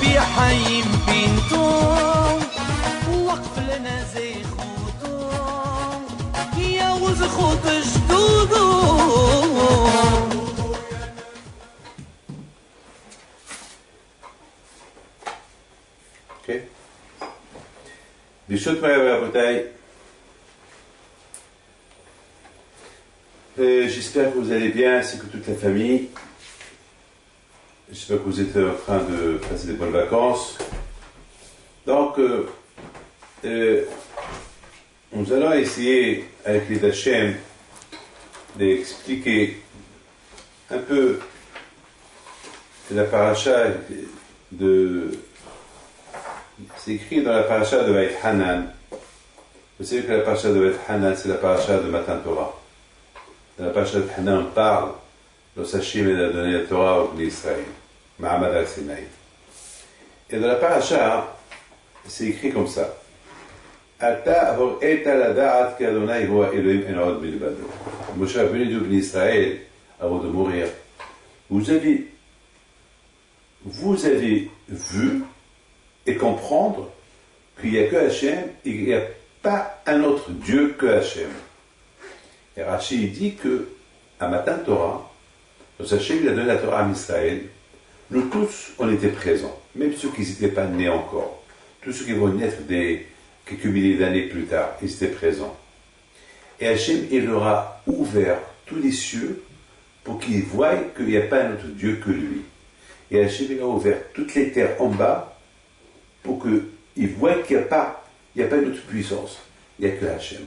بحي بينتم وقف لنا زي خوتهم يا وزخوت جدودهم. Ok. Bishut Rabotai. J'espère que vous allez bien, ainsi que toute la famille. J'espère que vous êtes en train de passer des bonnes vacances. Donc, nous allons essayer, avec les Hachem, d'expliquer un peu la paracha de... C'est écrit dans la paracha de Vaït Hanan. Vous savez que la paracha de Vaït Hanan, c'est la paracha de Matan Torah. Dans la paracha de Hanan, on parle lorsqu'Hachem a donné la Torah au peuple d'Israël, Ma'amad al-Sinaï. Et dans la paracha, c'est écrit comme ça. Ata hor'eta lada'at qu'Adonai huwa Elohim en od milvado. Moshe Rabbeinu dit au peuple d'Israël, avant de mourir, vous avez vu et comprendre qu'il n'y a que Hachem et qu'il n'y a pas un autre Dieu que Hachem. Et Rashi dit que à Matan Torah, lorsque Hachem a donné la Torah à Israël, nous tous, on était présents, même ceux qui n'étaient pas nés encore, tous ceux qui vont naître quelques milliers d'années plus tard, ils étaient présents. Et Hachem, il leur a ouvert tous les cieux pour qu'ils voient qu'il n'y a pas un autre Dieu que lui. Et Hachem, il a ouvert toutes les terres en bas pour qu'ils voient qu'il n'y a pas une autre puissance, il n'y a que Hachem.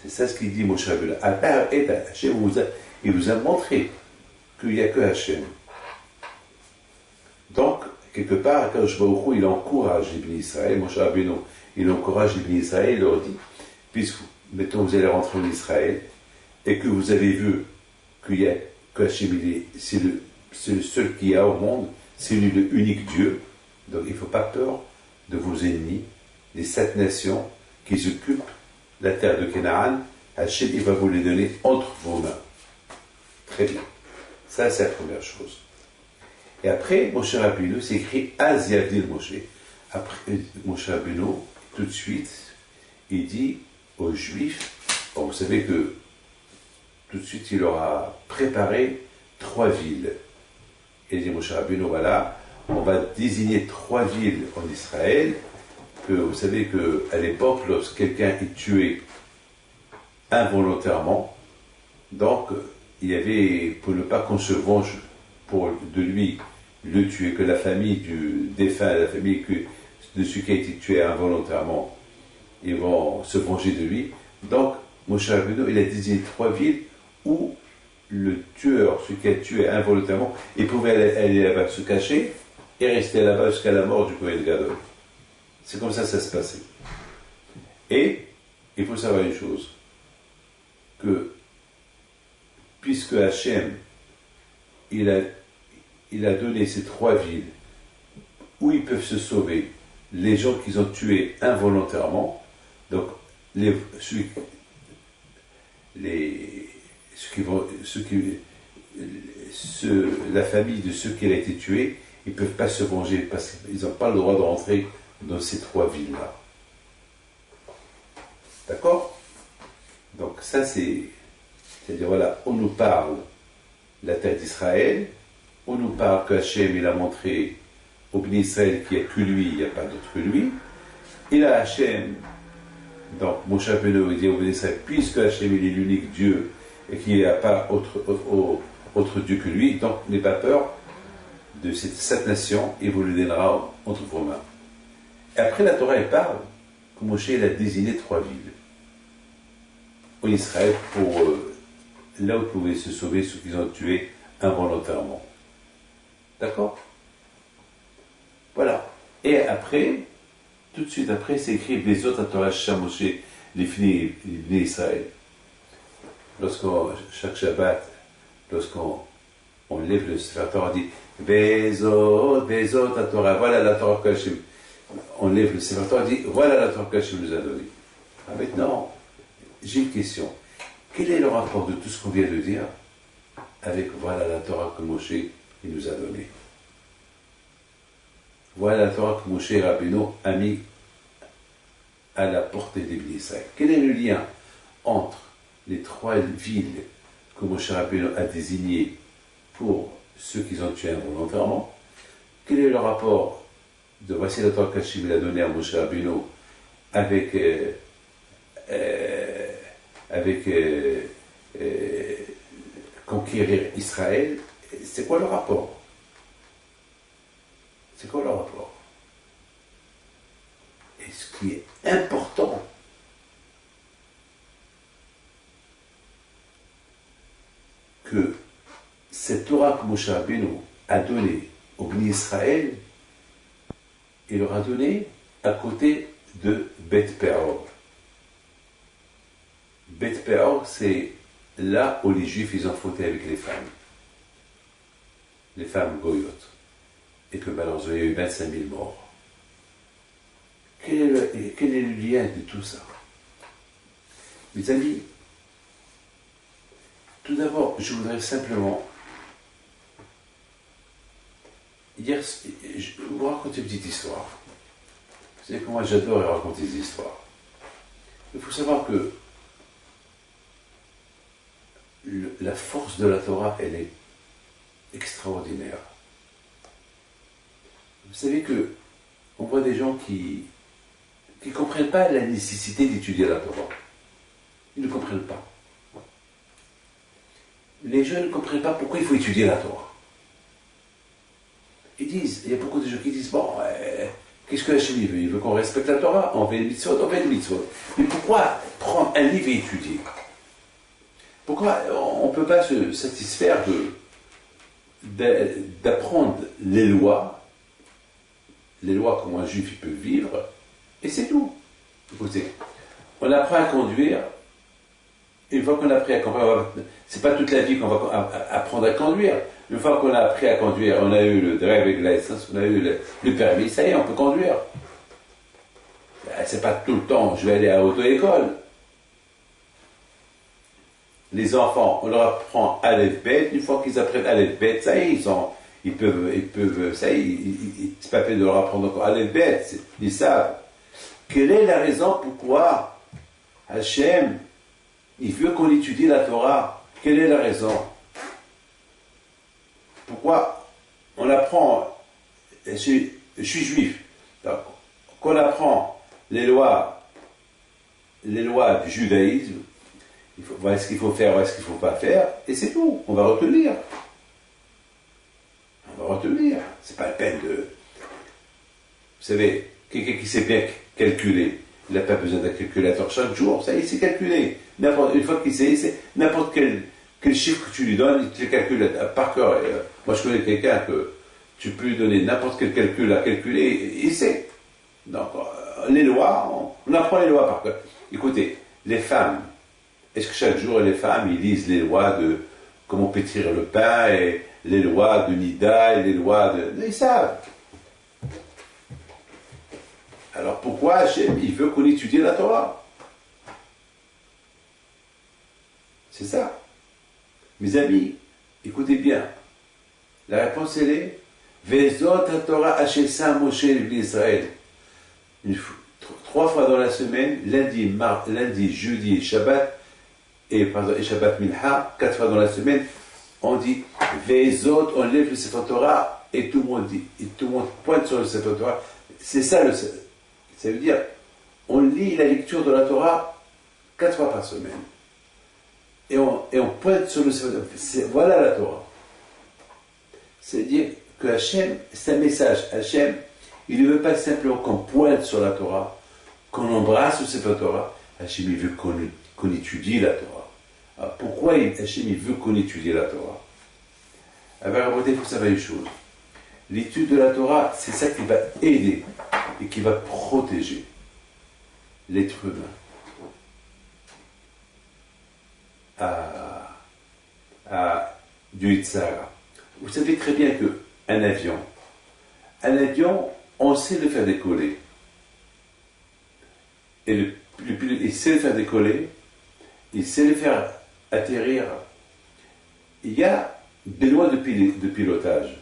C'est ça ce qu'il dit Moshe Rabbeinu. Hachem, il vous a montré qu'il n'y a que Hachem. Donc, quelque part, Akadosh Baruch Hu, il encourage les bénis Israël, Moshe Rabbeinu, il encourage les bénis Israël, il leur dit, puisque, mettons, vous allez rentrer en Israël, et que vous avez vu que Hachem, c'est le seul qu'il y a au monde, c'est lui le unique Dieu. Donc il ne faut pas peur de vos ennemis, les 7 nations qui occupent la terre de Canaan. Hachem, il va vous les donner entre vos mains. Très bien. Ça, c'est la première chose. Et après, Moshe Rabbeinu, c'est écrit Az Yavdil Moshe. Après, Moshe Rabbeinu, tout de suite, il dit aux Juifs, bon, vous savez que tout de suite, il leur a préparé 3 villes. Il dit Moshe Rabbeinu, voilà, on va désigner 3 villes en Israël, que vous savez qu'à l'époque, lorsque quelqu'un est tué involontairement, donc il y avait, pour ne pas qu'on se venge de lui, le tuer, que la famille du défunt, la famille de celui qui a été tué involontairement, ils vont se venger de lui. Donc, Moshe Rabbeinu, il a désigné 3 villes où le tueur, celui qui a tué involontairement, il pouvait aller là-bas se cacher et rester là-bas jusqu'à la mort du Kohen Gadol. C'est comme ça que ça se passait. Et il faut savoir une chose, que puisque Hachem, il a donné ces 3 villes où ils peuvent se sauver, les gens qu'ils ont tués involontairement, donc la famille de ceux qui ont été tués, ils ne peuvent pas se venger parce qu'ils n'ont pas le droit de rentrer dans ces 3 villes-là. D'accord? Donc ça c'est-à-dire voilà, on nous parle de la terre d'Israël, on nous parle que Hachem, il a montré au béni Israël qu'il n'y a que lui, il n'y a pas d'autre que lui. Il a Hachem, donc Moshe Rabbeinu dit au béni Israël, puisque Hachem il est l'unique Dieu et qu'il n'y a pas autre Dieu que lui, donc n'aie pas peur de cette nation, il vous le donnera entre vos mains. Et après la Torah, elle parle que Moshe il a désigné 3 villes en Israël pour là où pouvaient se sauver ceux qui ont tué involontairement. D'accord? Voilà. Et après, tout de suite après, c'est écrit les autres Torah Moshe, les fils d'Israël. Chaque Shabbat, lorsqu'on lève le Sefer Torah, on dit Bezot à Torah, voilà la Torah que Hachem. On lève le Sefer Torah, on dit voilà la Torah que Hachem nous a donnée. Maintenant, j'ai une question. Quel est le rapport de tout ce qu'on vient de dire avec voilà la Torah que Moshe il nous a donnée? Voilà la Torah que Moshe Rabbeinu a mis à la portée des Bnei Israël. Quel est le lien entre les trois villes que Moshe Rabbeinu a désignées pour ceux qui ont tué involontairement? Quel est le rapport de voici la Torah qu'Hachem a donnée à Moshe Rabbeinu avec conquérir Israël? C'est quoi le rapport? C'est quoi le rapport? Et ce qui est important, que cette Torah que Moshe Rabbeinu a donnée au Bnei Israël, il leur a donné à côté de Beth Peor. Beth Peor, c'est là où les Juifs ils ont fauté avec les femmes goyotes, et que malheureusement il y a eu 25 000 morts. Quel est le lien de tout ça? Mes amis, tout d'abord, je voudrais simplement vous raconter une petite histoire. Vous savez que moi j'adore raconter des histoires. Il faut savoir que la force de la Torah, elle est extraordinaire. Vous savez que on voit des gens qui ne comprennent pas la nécessité d'étudier la Torah. Ils ne comprennent pas. Les jeunes ne comprennent pas pourquoi il faut étudier la Torah. Ils disent, il y a beaucoup de gens qui disent, bon, qu'est-ce que Hachem veut? Il veut qu'on respecte la Torah, on fait les mitzvot, on fait les mitzvot. Mais pourquoi prendre un livre et étudier? Pourquoi on ne peut pas se satisfaire d'apprendre les lois comment un juif il peut vivre, et c'est tout. Écoutez, on apprend à conduire, une fois qu'on a appris à conduire, c'est pas toute la vie qu'on va apprendre à conduire. Une fois qu'on a appris à conduire, on a eu le driving license, on a eu le permis, ça y est, on peut conduire. C'est pas tout le temps, je vais aller à l'auto-école. Les enfants, on leur apprend Aleph Bet, une fois qu'ils apprennent Aleph Bet, ça y est, ils peuvent, ça y est, c'est pas fait de leur apprendre encore Aleph Bet, ils savent. Quelle est la raison pourquoi Hachem, il veut qu'on étudie la Torah? Quelle est la raison? Pourquoi on apprend, je suis juif, donc, qu'on apprend les lois du judaïsme, voilà ce qu'il faut faire, voilà ce qu'il ne faut pas faire, et c'est tout, on va retenir. C'est pas la peine de... Vous savez, quelqu'un qui sait bien calculer, il n'a pas besoin d'un calculateur chaque jour, ça il sait calculer. Une fois qu'il sait, n'importe quel chiffre que tu lui donnes, il te le calcule par cœur. Moi je connais quelqu'un que tu peux lui donner n'importe quel calcul à calculer, il sait. Donc les lois, on apprend les lois par cœur. Écoutez, les femmes, est-ce que chaque jour les femmes ils lisent les lois de comment pétrir le pain, et les lois de Nida, et les lois de... Ils savent. Alors pourquoi Hachem, il veut qu'on étudie la Torah? C'est ça. Mes amis, écoutez bien. La réponse elle est Vezot HaTorah Hashesa Moshe l'Ibn Israël. 3 fois dans la semaine, lundi, jeudi et Shabbat, et Shabbat Mincha, 4 fois dans la semaine, on dit Vezot, on lève le Sefer Torah, et tout le monde dit, et tout le monde pointe sur le Sefer Torah. C'est ça le Sefer. Ça veut dire, on lit la lecture de la Torah 4 fois par semaine. Et on pointe sur le Sefer. Voilà la Torah. C'est-à-dire que Hachem, c'est un message. Hachem, il ne veut pas simplement qu'on pointe sur la Torah, qu'on embrasse le Sefer Torah. Hachem, il veut qu'on étudie la Torah. Alors, pourquoi Hachem, il veut qu'on étudie la Torah? Alors, il faut savoir une chose. L'étude de la Torah, c'est ça qui va aider et qui va protéger l'être humain du Yitzhara. Vous savez très bien qu'un avion, on sait le faire décoller. Et le pilote, il sait le faire décoller, il sait le faire atterrir. Il y a des lois de pilotage.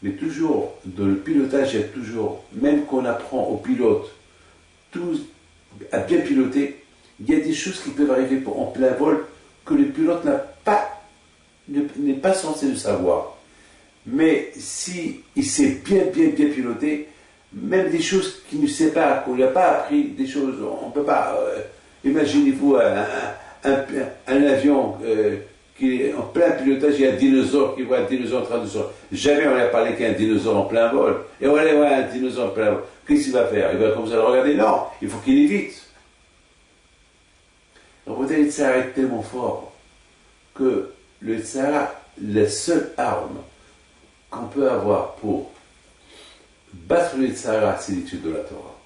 Mais toujours, dans le pilotage, il y a toujours, même qu'on apprend aux pilotes à bien piloter, il y a des choses qui peuvent arriver en plein vol que le pilote n'est pas censé le savoir. Mais si il sait bien piloter, même des choses qu'il ne sait pas, qu'on lui a pas appris, des choses, on ne peut pas. Imaginez-vous un avion qui est en plein pilotage, il y a un dinosaure qui voit un dinosaure en train de sortir. Jamais on n'a parlé qu'un dinosaure en plein vol. Et on va aller voir un dinosaure en plein vol. Qu'est-ce qu'il va faire? Il va comme ça le regarder? Non, il faut qu'il évite. Donc vous savez, le Tzara est tellement fort que le Tzara, la seule arme qu'on peut avoir pour battre le Tzara, c'est l'étude de la Torah.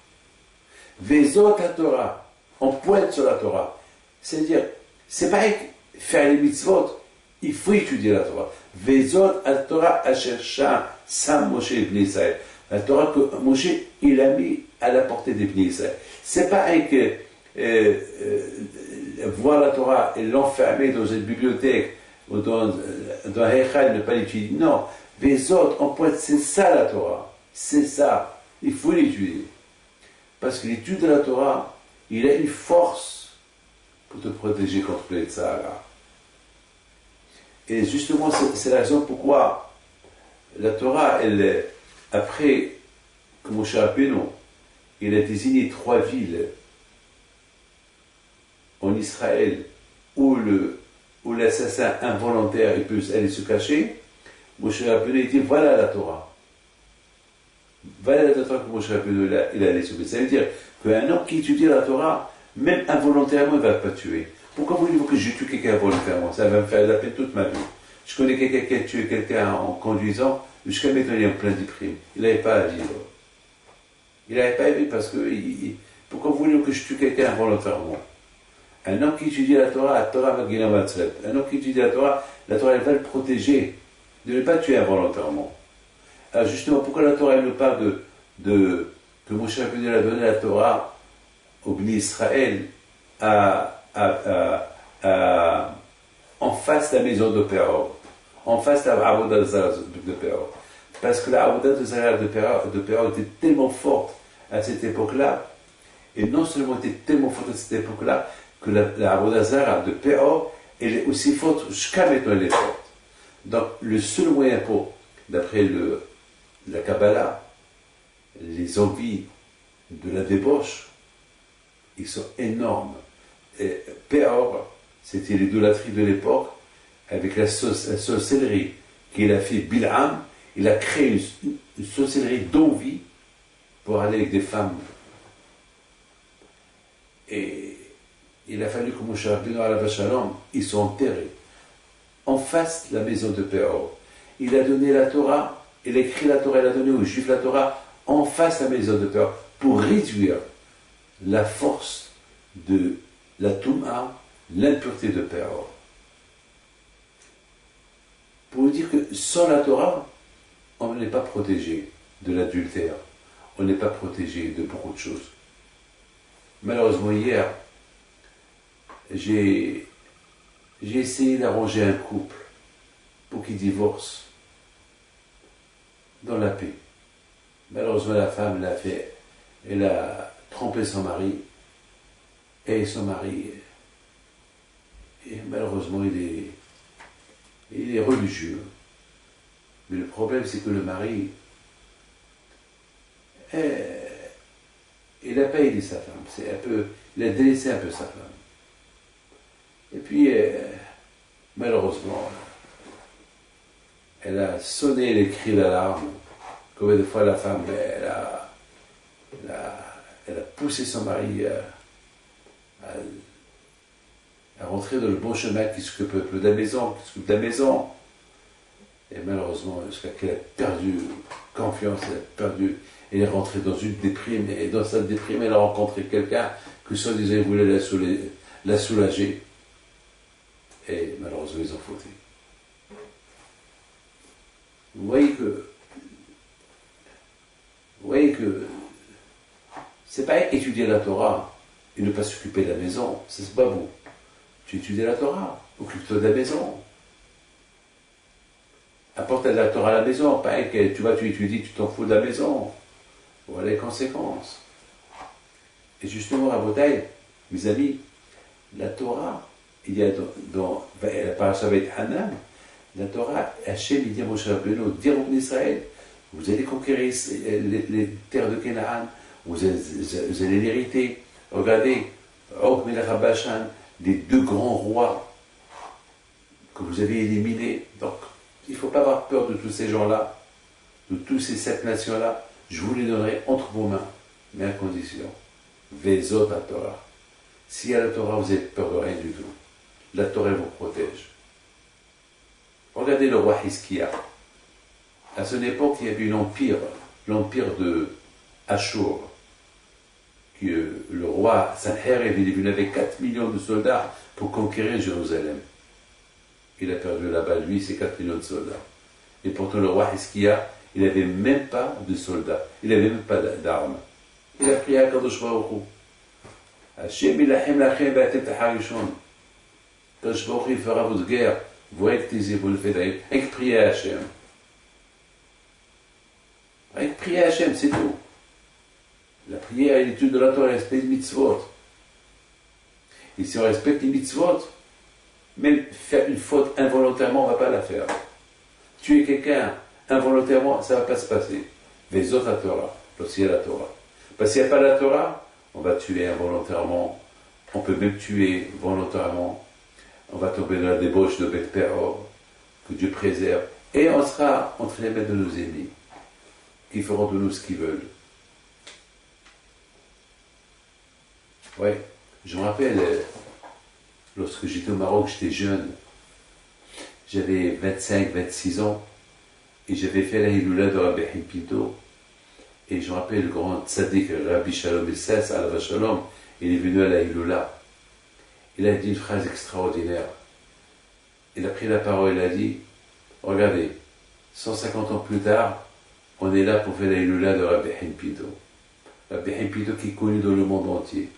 Vezot la Torah, on pointe sur la Torah. C'est-à-dire, c'est pareil, faire les mitzvot, il faut étudier la Torah. Vezot la Torah achercha Sam Moshe ibn Israël. La Torah que Moshe, il a mis à la portée des ibn Israël. C'est pareil que voir la Torah et l'enfermer dans une bibliothèque ou dans un Heichal, ne pas l'étudier. Non, Vezot, on pointe, c'est ça la Torah. C'est ça. Il faut l'étudier. Parce que l'étude de la Torah, il a une force pour te protéger contre le Tzara. Et justement, c'est la raison pourquoi la Torah, après que Moshe Rabbeinu, il a désigné 3 villes en Israël où l'assassin involontaire il peut aller se cacher, Moshe Rabbeinu dit voilà la Torah. Voilà la Torah que Moshe Rabbeinu il allait se cacher. Ça veut dire qu'un homme qui étudie la Torah, même involontairement, il ne va pas tuer. Pourquoi voulez-vous que je tue quelqu'un volontairement? Ça va me faire de la peine toute ma vie. Je connais quelqu'un qui a tué quelqu'un en conduisant, jusqu'à maintenant il est en plein déprime. Il n'avait pas à vivre. Il n'avait pas à vivre parce que pourquoi voulez-vous que je tue quelqu'un involontairement? Un homme qui étudie la Torah va guérir un homme qui étudie la Torah elle va le protéger de ne pas tuer involontairement. Alors justement, pourquoi la Torah elle nous parle que Moshe Rabbeinu a donné la Torah au Bnei Israël en face de la maison de Péor, en face de la Avodat Zarah de Péor. Parce que la Avodat Zarah de Péor était tellement forte à cette époque-là, et non seulement était tellement forte à cette époque-là, que la Avodat Zarah de Péor, elle est aussi forte jusqu'à maintenant elle est forte. Donc le seul moyen pour, d'après la Kabbalah, les envies de la débauche, ils sont énormes. Et Péor, c'était l'idolâtrie de l'époque, avec la sorcellerie qu'il a fait Bil'am, il a créé une sorcellerie d'envie pour aller avec des femmes. Et il a fallu que Moshe Rabbeinu alav shalom, ils sont enterrés en face de la maison de Péor. Il a donné la Torah, il a écrit la Torah, il a donné aux Juifs la Torah en face de la maison de Péor pour réduire la force de la Touma, l'impureté de Péor. Pour vous dire que sans la Torah, on n'est pas protégé de l'adultère, on n'est pas protégé de beaucoup de choses. Malheureusement, hier, j'ai essayé d'arranger un couple pour qu'il divorce dans la paix. Malheureusement, la femme l'a fait, elle a trompé son mari, et son mari, et malheureusement, il est religieux. Mais le problème, c'est que le mari, il n'a pas aidé sa femme. Il a délaissé un peu sa femme. Et puis, malheureusement, elle a sonné les cris d'alarme. Combien de fois la femme, elle a poussé son mari à rentrer dans le bon chemin qui s'occupe de la maison, Et malheureusement, jusqu'à qu'elle a perdu confiance, elle est rentrée dans une déprime, et dans cette déprime, elle a rencontré quelqu'un que soi-disant il voulait la soulager. Et malheureusement, ils ont fauté. Vous voyez que c'est pas étudier la Torah et ne pas s'occuper de la maison, c'est pas bon. Tu étudies la Torah, occupe-toi de la maison. apporte la Torah à la maison, pas que tu vas, tu étudies, tu t'en fous de la maison. Voilà les conséquences. Et justement, à Rabotai, mes amis, la Torah, il y a dans la paracha avec Hanan, la Torah, Hachem, il dit à Moshe Rabbeinu, dire au peuple d'Israël, vous allez conquérir les terres de Canaan, vous allez l'hériter. Regardez, Og Melech HaBashan, les deux grands rois que vous avez éliminés. Donc, il ne faut pas avoir peur de tous ces gens-là, de tous ces 7 nations-là. Je vous les donnerai entre vos mains, mais à condition. Vezot à Torah. Si à la Torah, vous n'avez peur de rien du tout, la Torah vous protège. Regardez le roi Hizkiya. À son époque, il y avait l'empire de Ashur. Le roi Sanherib est venu avec 4 millions de soldats pour conquérir Jérusalem. Il a perdu là-bas, lui, ses 4 millions de soldats. Et pourtant, le roi Hizkiya, il n'avait même pas de soldats, il n'avait même pas d'armes. Il a prié à Kadosh Baruch Hu. Hachem ilachem lachem ba'atem taharishon. Kadosh Baruch Hu, il fera votre guerre. Vous rectisez, vous le faites avec prier à Hachem. Avec prier à Hachem, c'est tout. La prière et l'étude de la Torah, respecte les mitzvot. Et si on respecte les mitzvot, même faire une faute involontairement, on ne va pas la faire. Tuer quelqu'un involontairement, ça ne va pas se passer. Les autres, la Torah, lorsqu'il y a la Torah. Parce qu'il n'y a pas la Torah, on va tuer involontairement, on peut même tuer volontairement, on va tomber dans la débauche de Beth Peor, que Dieu préserve, et on sera entre les mains de nos ennemis, qui feront de nous ce qu'ils veulent. Oui, je me rappelle, lorsque j'étais au Maroc, j'étais jeune, j'avais 25-26 ans, et j'avais fait la Hiloula de Rabbi Haïm Pinto, et je me rappelle le grand tzaddik, Rabbi Shalom Essès, Alava Shalom, il est venu à la Hiloula. Il a dit une phrase extraordinaire. Il a pris la parole, il a dit, regardez, 150 ans plus tard, on est là pour faire la Hiloula de Rabbi Haïm Pinto. Rabbi Haïm Pinto qui est connu dans le monde entier.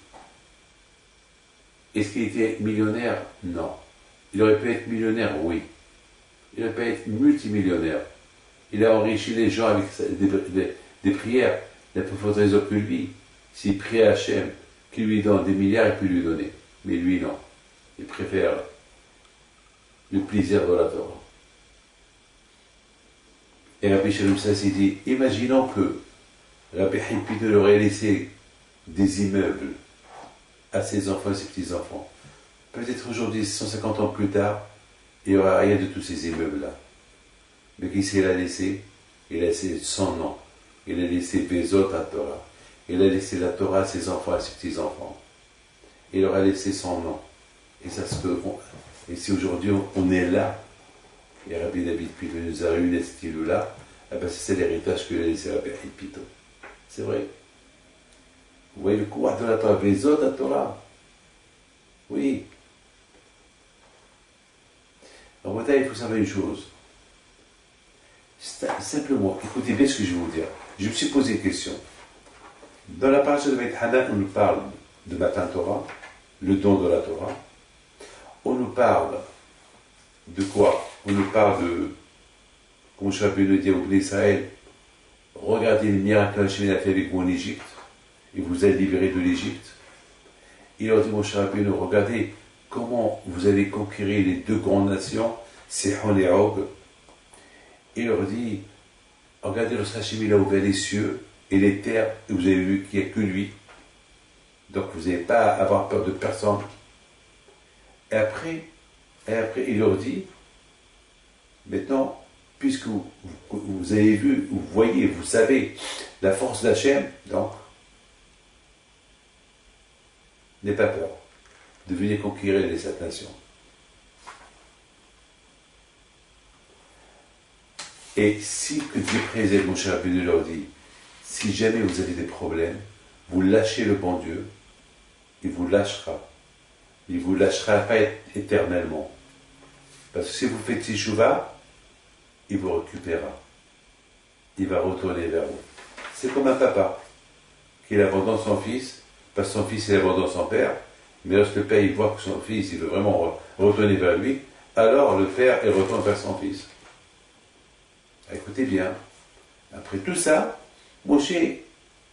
Est-ce qu'il était millionnaire? Non. Il aurait pu être millionnaire? Oui. Il aurait pu être multimillionnaire. Il a enrichi les gens avec des prières. Il n'a pas fait raison que lui. S'il prie à Hachem, qu'il lui donne des milliards, il peut lui donner. Mais lui, non. Il préfère le plaisir de la Torah. Et Rabbi Shalom Sassi dit, imaginons que Rabbi Haïm Pinto leur aurait laissé des immeubles à ses enfants et ses petits-enfants. Peut-être aujourd'hui, 150 ans plus tard, il n'y aura rien de tous ces immeubles-là. Mais qui s'il a laissé? Il a laissé son nom. Il a laissé Bezot à Torah. Il a laissé la Torah à ses enfants et à ses petits-enfants. Il leur a laissé son nom. Et ça se peut. Et si aujourd'hui on est là, et Rabbi David Pinto nous a réunis à cet îlot-là, eh ben c'est l'héritage que lui a laissé Rabbi Haïm Pinto. C'est vrai. Vous voyez le courage de la Torah, Bezot à Torah. Oui. En fait, il faut savoir une chose. Simplement, écoutez bien ce que je vais vous dire. Je me suis posé une question. Dans la paracha de Beit Hanan, on nous parle de Matan Torah, le don de la Torah. On nous parle de quoi? On nous parle de, comme je vais le dire au peuple d'Israël, regardez le miracle qu'Hachem a fait avec vous en Égypte, et vous êtes libérés de l'Égypte. Il leur dit, mon cher Rabbeinu, regardez comment vous avez conquéri les deux grandes nations, Sihon et Og. Il leur dit, regardez, lorsque Hachem il a ouvert les cieux et les terres, et vous avez vu qu'il n'y a que lui. Donc vous n'avez pas à avoir peur de personne. Et après, il leur dit, maintenant, puisque vous avez vu, vous voyez, vous savez la force d'Hachem, donc, n'ayez pas peur de venir conquérir les 7 nations. Et si que Dieu préserve, mon cher Rabbeinu leur dit, si jamais vous avez des problèmes, vous lâchez le bon Dieu, il vous lâchera. Il vous lâchera pas éternellement. Parce que si vous faites Teshuvah, il vous récupérera. Il va retourner vers vous. C'est comme un papa qui abandonne son fils, parce que son fils il abandonne son père, mais lorsque le père il voit que son fils il veut vraiment retourner vers lui, alors le père il retourne vers son fils. Écoutez bien, après tout ça, Moshe,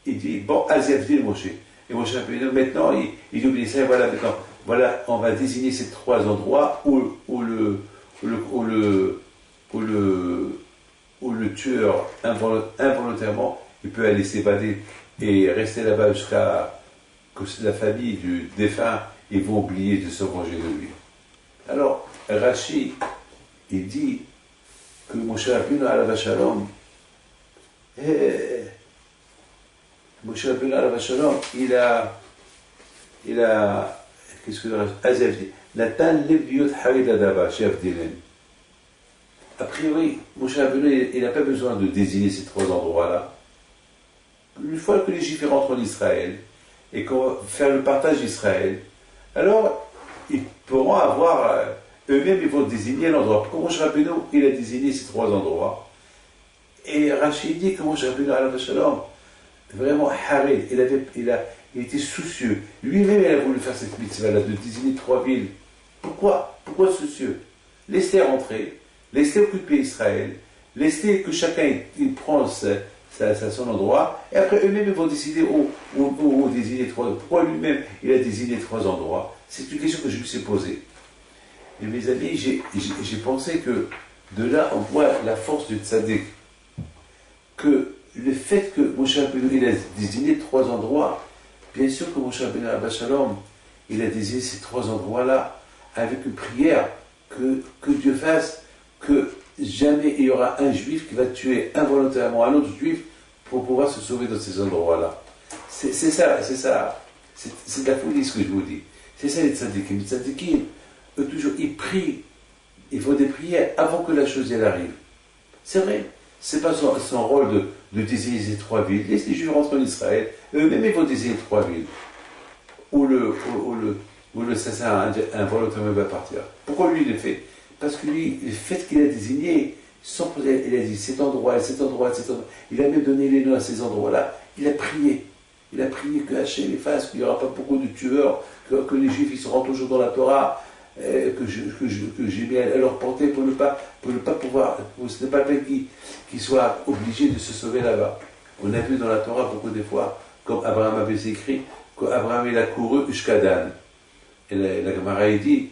il dit, bon, Azevdil Moshe. Et Moshe Rabbeinu, maintenant, il oublie ça, et voilà, maintenant, voilà, on va désigner ces trois endroits où le tueur, involontairement, il peut aller s'évader et rester là-bas jusqu'à que la famille du défunt, ils vont oublier de se venger de lui. Alors, Rashi, il dit que Moshe Rabbeinu alav shalom, Moshe Rabbeinu alav shalom, il a, qu'est-ce que Azef dit, Natan leviot harid adava, chef d'Hélène. A priori, Moshe Rabbeinu, il n'a pas besoin de désigner ces trois endroits-là. Une fois que les Juifs rentrent en Israël et qu'on va faire le partage d'Israël, alors ils pourront avoir, eux-mêmes, ils vont désigner l'endroit. Pourquoi Moshe Rabbeinu, il a désigné ces trois endroits? Et Rachid dit que Moshe Rabbeinu, alav shalom, vraiment, Harid, il était soucieux. Lui-même, il a voulu faire cette mitzvah-là, de désigner trois villes. Pourquoi soucieux? Laissez rentrer, laissez occuper Israël, laissez que chacun il prend son endroit, et après eux-mêmes ils vont décider où désigner trois. Pourquoi lui-même il a désigné trois endroits? C'est une question que je me suis posée. Et mes amis, j'ai pensé que de là on voit la force du tzaddik, que le fait que Moshe Rabbeinu il a désigné trois endroits, bien sûr que Moshe Rabbeinu alav shalom, il a désigné ces trois endroits-là avec une prière que Dieu fasse que jamais il y aura un juif qui va tuer involontairement un autre juif pour pouvoir se sauver dans ces endroits-là. C'est ça, c'est de la folie ce que je vous dis. C'est ça les tzadikim. Les tzadikim, eux toujours, ils prient, ils font des prières avant que la chose elle arrive. C'est vrai, c'est pas son rôle de désigner ces trois villes. Laisse les juifs rentrer en Israël, eux-mêmes ils vont désigner trois villes où l'assassin involontairement va partir. Pourquoi lui il le fait? Parce que lui, le fait qu'il a désigné, il a dit cet endroit, il a même donné les noms à ces endroits-là, il a prié. Il a prié que Hachem efface, qu'il n'y aura pas beaucoup de tueurs, que les Juifs ils seront toujours dans la Torah, que j'ai mis à leur portée pour ne pas pouvoir, ce n'est pas peine qu'ils soient obligés de se sauver là-bas. On a vu dans la Torah beaucoup de fois, comme Abraham avait écrit, qu'Abraham il a couru jusqu'à Dan. Et la Gemara dit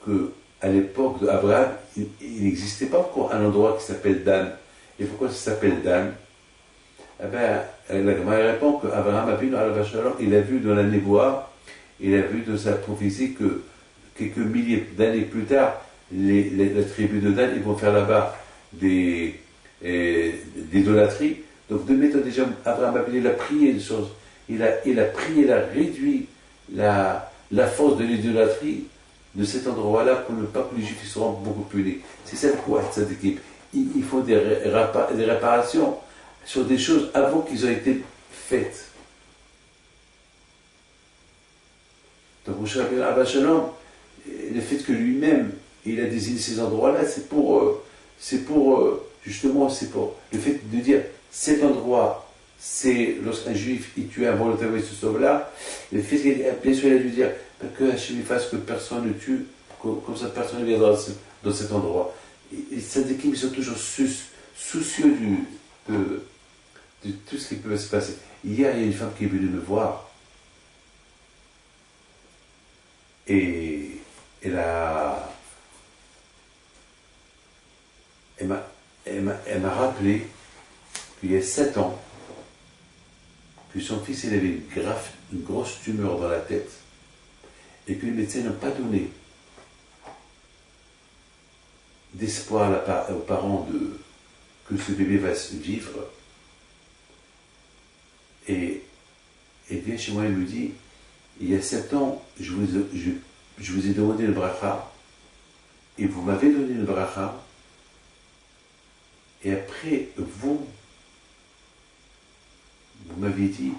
que à l'époque d'Abraham, il n'existait pas encore un endroit qui s'appelle Dan. Et pourquoi ça s'appelle Dan? Eh bien, la Gemara répond qu'Abraham Avinu alav shalom, il a vu dans la névoie, il a vu dans sa prophétie que quelques milliers d'années plus tard, la tribu de Dan, ils vont faire là-bas des idolâtries. Donc, de méthode déjà, Abraham Avinu, il a prié des choses. Il a prié, il a réduit la force de l'idolâtrie de cet endroit-là pour ne pas que les Juifs seront beaucoup punis. C'est ça pourquoi cette équipe. Il faut des réparations sur des choses avant qu'ils aient été faites. Donc, Moshe Rabbeinu alav shalom, le fait que lui-même, il a désigné ces endroits-là, c'est pour le fait de dire cet endroit, c'est lorsqu'un juif il tue involontairement, il se sauve là. Le fait qu'il bien sûr il a dû dire que Hachem fasse que personne ne tue, comme ça personne ne viendra dans cet endroit. Et ces équipes sont toujours soucieux de tout ce qui peut se passer. Hier, il y a une femme qui est venue me voir et elle m'a rappelé qu'il y a 7 ans, que son fils il avait une grosse tumeur dans la tête et que les médecins n'ont pas donné d'espoir aux parents que ce bébé va vivre. Et vient chez moi et me dit, il y a 7 ans, je vous ai demandé le bracha et vous m'avez donné le bracha et après vous m'aviez dit,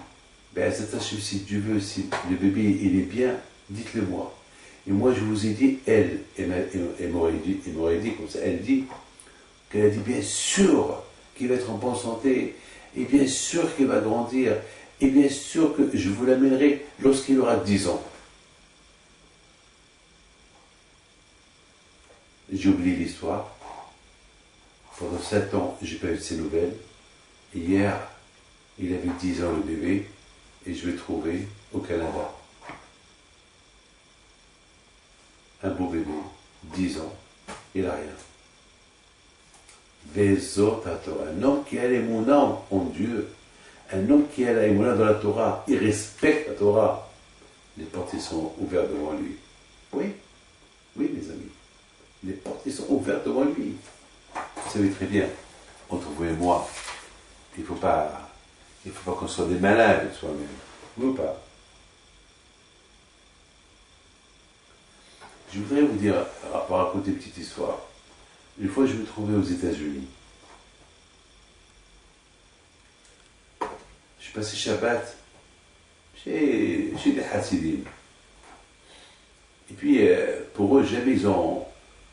ben si Dieu veut, si le bébé il est bien, dites-le moi. Et moi je vous ai dit, elle m'aurait dit comme ça, elle dit qu'elle a dit bien sûr qu'il va être en bonne santé, et bien sûr qu'il va grandir, et bien sûr que je vous l'amènerai lorsqu'il aura 10 ans. J'ai oublié l'histoire. Pendant 7 ans, j'ai pas eu de ses nouvelles. Hier, il avait 10 ans le bébé, et je l'ai trouvé au Canada. Un beau bébé, 10 ans, il n'a rien. Bezot à Torah, un homme qui a l'émouna en Dieu, un homme qui a l'émouna dans la Torah, il respecte la Torah. Les portes sont ouvertes devant lui. Oui, oui mes amis, les portes sont ouvertes devant lui. Vous savez très bien, entre vous et moi, il ne faut pas qu'on soit des malades de soi-même. Vous ou pas? Je voudrais vous dire, raconter une petite histoire. Une fois, je me trouvais aux États-Unis. Je suis passé Shabbat chez des Hasidim. Et puis, pour eux, jamais ils ont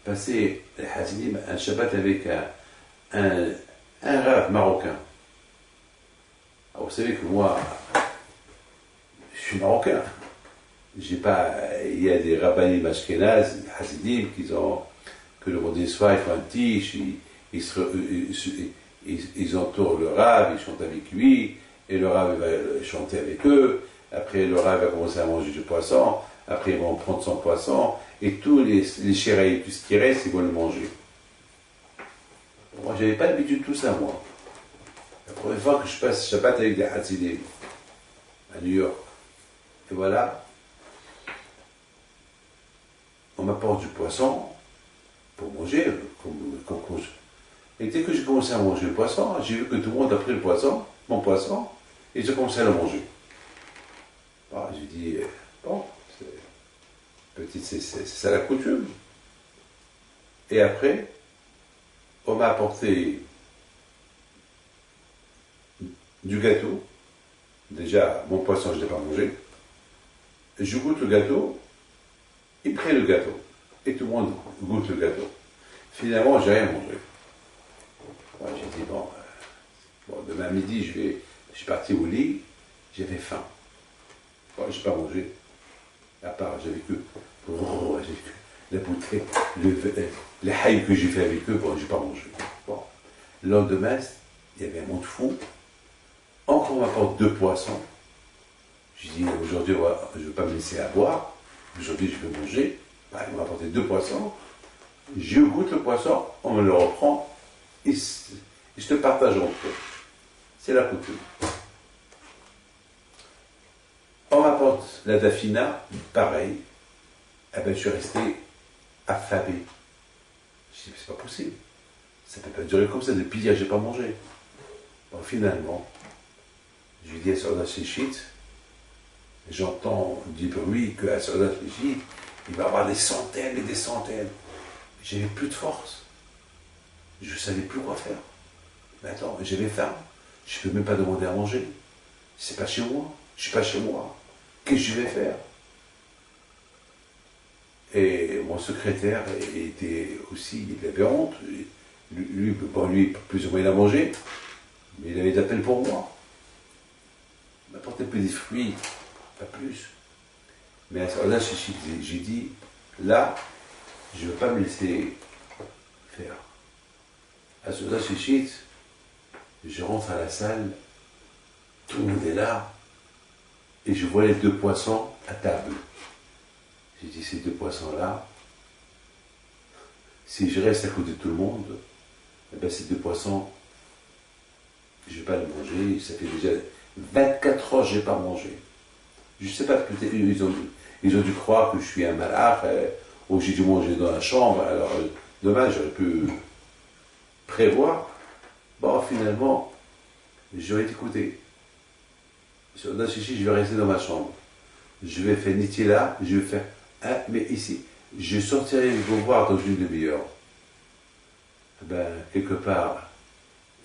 passé, les Hasidim, un Shabbat avec un rave marocain. Alors, vous savez que moi, je suis marocain. J'ai pas, il y a des rabbinim ashkénazes, hasidim, que le vendredi soir, ils font un tiche, ils entourent le rave, ils chantent avec lui, et le rave va chanter avec eux. Après, le rave va commencer à manger du poisson, après, ils vont prendre son poisson, et tous les chéris, tout ce qui reste, ils vont le manger. Moi, j'avais pas l'habitude de tout ça, moi. La première fois que je passe Shabbat avec des hasidim, à New York, et voilà. On m'apporte du poisson pour manger, et dès que j'ai commencé à manger le poisson, j'ai vu que tout le monde a pris le poisson, mon poisson, et j'ai commencé à le manger. Alors, j'ai dit, bon, c'est ça la coutume. Et après, on m'a apporté du gâteau. Déjà, mon poisson, je ne l'ai pas mangé. Je goûte le gâteau. Il prend le gâteau. Et tout le monde goûte le gâteau. Finalement, j'ai rien mangé. Moi, j'ai dit, bon, demain midi, je suis parti au lit, j'avais faim. Bon, je n'ai pas mangé. À part, j'avais que la bouteille, les haïs que j'ai fait avec eux, bon, je n'ai pas mangé. Bon. Le lendemain, il y avait un monde fou. Encore, on m'apporte 2 poissons. Je dis, aujourd'hui, je ne vais pas me laisser à boire. Aujourd'hui, je vais manger. Bah, il m'a apporté 2 poissons. Je goûte le poisson, on me le reprend. Et je te partage entre eux. C'est la coutume. On m'apporte la dafina, pareil. Eh ben, je suis resté affamé. Je dis, c'est pas possible. Ça ne peut pas durer comme ça. Depuis hier, je n'ai pas mangé. Bon, finalement, je lui dis à Sauda Shishit, j'entends du bruit qu'à Sauda Shishit, il va y avoir des centaines et des centaines. J'avais plus de force. Je ne savais plus quoi faire. Mais attends, j'avais faim. Je ne peux même pas demander à manger. C'est pas chez moi. Je ne suis pas chez moi. Qu'est-ce que je vais faire? Et mon secrétaire était aussi, il avait honte. Lui, plus ou moins, il a mangé. Mais il avait des appels pour moi. Il m'apportait un peu des fruits, pas plus. Mais à ce moment-là, j'ai dit, là, je ne veux pas me laisser faire. À ce moment-là, je rentre à la salle, tout le monde est là, et je vois les 2 poissons à table. J'ai dit, ces 2 poissons-là, si je reste à côté de tout le monde, eh bien, ces 2 poissons, je ne vais pas les manger. Ça fait déjà 24 heures que je n'ai pas mangé. Je ne sais pas, peut-être ils ont dû croire que je suis un malach, ou j'ai dû manger dans la chambre. Alors, demain, j'aurais pu prévoir. Bon, finalement, j'aurais écouté. Sur le chichi, je vais rester dans ma chambre. Je vais faire Nitila, je vais faire. Mais ici, je sortirai vous voir dans une demi-heure. Ben, quelque part,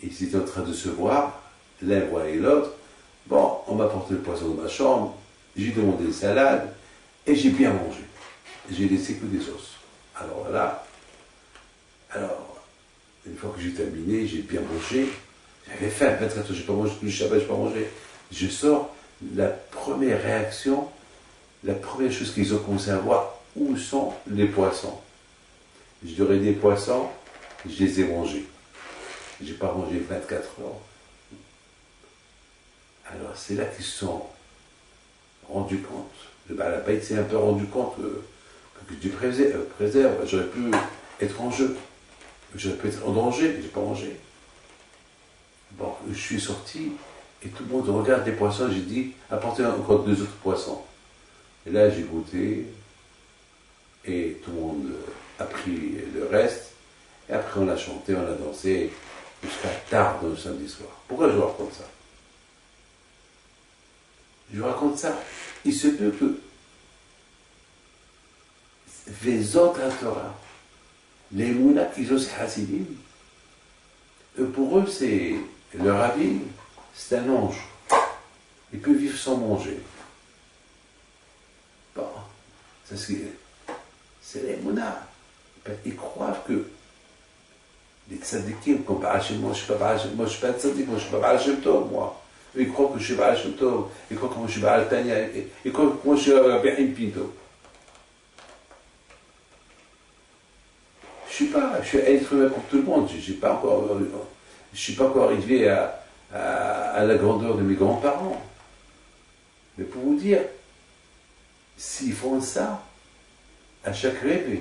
ils étaient en train de se voir, l'un et l'autre. Bon, on m'a porté le poisson dans ma chambre, j'ai demandé une salade, et j'ai bien mangé. J'ai laissé que des os. Alors là, une fois que j'ai terminé, j'ai bien mangé. J'avais faim, 24 heures, je n'ai pas mangé, tout le Shabbat, je n'ai pas mangé. Je sors, la première réaction, la première chose qu'ils ont commencé à voir, où sont les poissons? Je leur ai des poissons, je les ai mangés. j'ai pas mangé 24 heures. Alors c'est là qu'ils se sont rendus compte. Le Baal HaBayit s'est un peu rendu compte que Dieu préserve. J'aurais pu être en jeu. J'aurais pu être en danger, j'ai pas mangé. Bon, je suis sorti et tout le monde regarde les poissons. J'ai dit, apportez encore 2 autres poissons. Et là, j'ai goûté et tout le monde a pris le reste. Et après, on a chanté, on a dansé jusqu'à tard le samedi soir. Pourquoi je vous raconte ça? Je vous raconte ça. Il se peut que les autres Torah, les moulins qu'ils ont ces Hasidim, pour eux, c'est le rabbi, c'est un ange. Il peut vivre sans manger. Bon, c'est les moulins. Ils croient que les tzadikim, comme Baal Shem, moi je suis pas tzadik, moi je suis pas Baal Shem Tov, moi. Ils croient que je suis Baal Shem Tov, ils croient que moi je suis Baal Tanya, ils croient que moi je suis Rabbi Pinto. Je suis être humain pour tout le monde, je ne suis pas encore arrivé à la grandeur de mes grands-parents. Mais pour vous dire, s'ils font ça, à chaque rêve,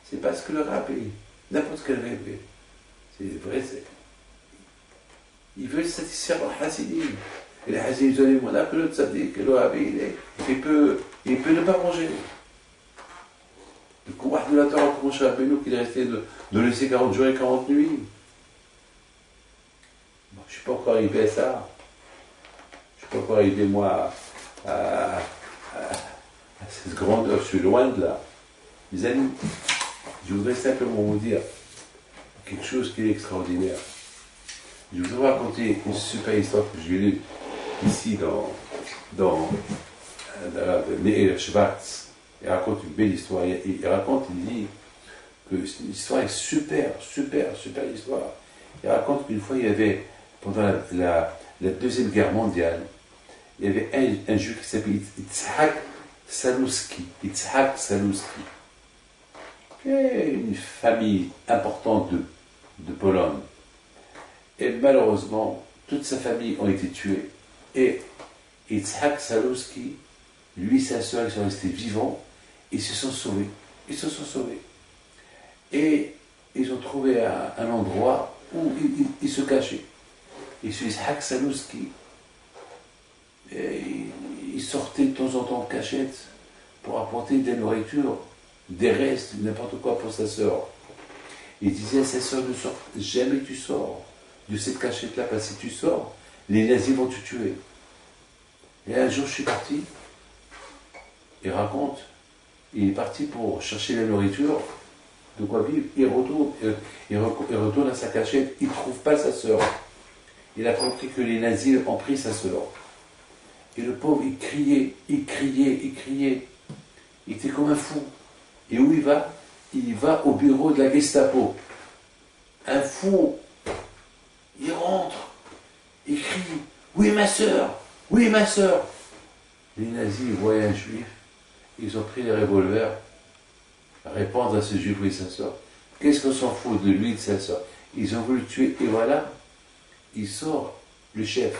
c'est parce que le rabbi, n'importe quel rêve, c'est vrai, ils veulent satisfaire le Hasidim. Et les Hasidim, ils ont les moyens que le tzaddik, que le rabbi, il peut ne pas manger. Le combat de la Torah pour Moshe Rabbeinu qu'il est resté de laisser 40 jours et 40 nuits. Bon, je ne suis pas encore arrivé à ça. Je ne suis pas encore arrivé, moi, à cette grandeur. Je suis loin de là. Mes amis, je voudrais simplement vous dire quelque chose qui est extraordinaire. Je voudrais vous raconter une super histoire que j'ai lue ici dans Meir Schwartz. Il raconte une belle histoire. Il dit que l'histoire est super histoire. Il raconte qu'une fois, il y avait, pendant la Deuxième Guerre mondiale, il y avait un juif qui s'appelait Itzhak Salouski. Une famille importante de Pologne. Et malheureusement, toute sa famille ont été tués. Et Itzhak Salouski, lui et sa sœur, ils sont restés vivants. Ils se sont sauvés. Et ils ont trouvé un endroit où ils se cachaient. Et ce Itzhak Salouski, il sortait de temps en temps en cachette pour apporter de la nourriture, des restes, n'importe quoi pour sa sœur. Il disait à sa sœur, ne sors jamais, tu sors de cette cachette-là, parce que si tu sors, les nazis vont te tuer. Et un jour, je suis parti. Il raconte, il est parti pour chercher la nourriture, de quoi vivre, il retourne à sa cachette, il ne trouve pas sa sœur. Il a compris que les nazis ont pris sa sœur. Et le pauvre, il criait. Il était comme un fou. Et où il va? Il va au bureau de la Gestapo. Un fou. Il rentre. Il crie, où est ma sœur? Où est ma sœur? Les nazis, ils voyaient un juif. Ils ont pris les revolvers, répondre à ce juif et sa soeur. Qu'est-ce qu'on s'en fout de lui et de sa soeur? Ils ont voulu le tuer, et voilà, il sort le chef,